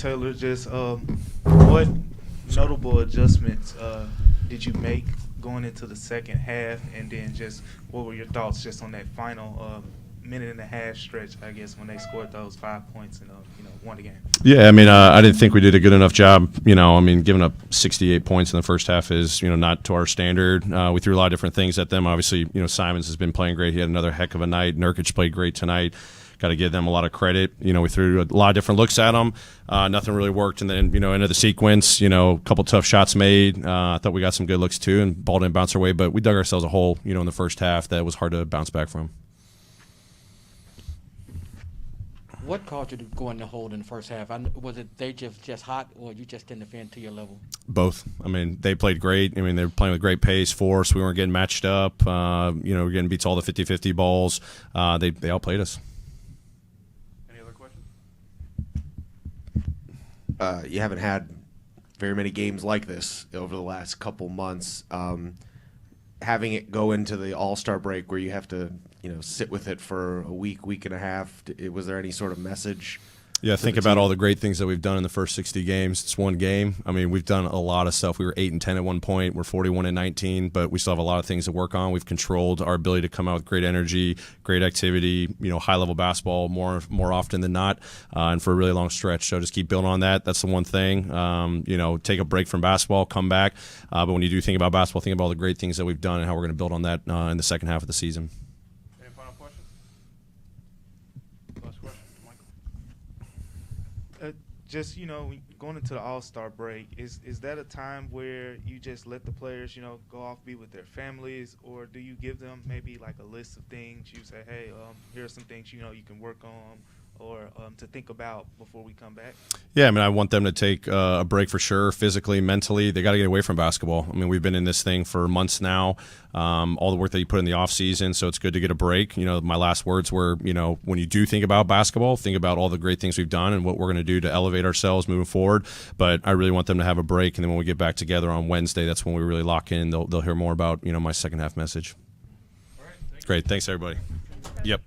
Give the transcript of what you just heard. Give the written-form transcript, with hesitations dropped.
Taylor, just what notable adjustments did you make going into the second half, and then just what were your thoughts just on that final minute and a half stretch, I guess, when they scored those 5 points and won the game? Yeah, I mean, I didn't think we did a good enough job. Giving up 68 points in the first half is, not to our standard. We threw a lot of different things at them. Obviously, Simons has been playing great. He had another heck of a night. Nurkic played great tonight. Got to give them a lot of credit. We threw a lot of different looks at them. Nothing really worked. And then, end of the sequence, a couple tough shots made. I thought we got some good looks too, and ball didn't bounce our way. But we dug ourselves a hole, in the first half that was hard to bounce back from. What caused you to go in the hole in the first half? Was it they just hot, or you just didn't defend to your level? Both. I mean, they played great. I mean, they were playing with great pace, force. We weren't getting matched up. We were getting beats all the 50-50 balls. They outplayed us. Any other questions? You haven't had very many games like this over the last couple months. Having it go into the All-Star break where you have to sit with it for a week and a half, was there any sort of message? Yeah, think about all the great things that we've done in the first 60 games. It's one game. I mean, we've done a lot of stuff. We were 8-10 at one point. We're 41-19, but we still have a lot of things to work on. We've controlled our ability to come out with great energy, great activity, high-level basketball more often than not, and for a really long stretch. So just keep building on that. That's the one thing. Take a break from basketball, come back. But when you do think about basketball, think about all the great things that we've done and how we're going to build on that in the second half of the season. Just, going into the All-Star break, is that a time where you just let the players, go off, be with their families, or do you give them maybe like a list of things? You say, hey, here are some things, you can work on or to think about before we come back? Yeah, I mean, I want them to take a break for sure, physically, mentally. They got to get away from basketball. I mean, we've been in this thing for months now, all the work that you put in the off season, so it's good to get a break. My last words were, when you do think about basketball, think about all the great things we've done and what we're going to do to elevate ourselves moving forward. But I really want them to have a break, and then when we get back together on Wednesday, that's when we really lock in. They'll hear more about, my second half message. All right, great. Thanks, everybody. Yep.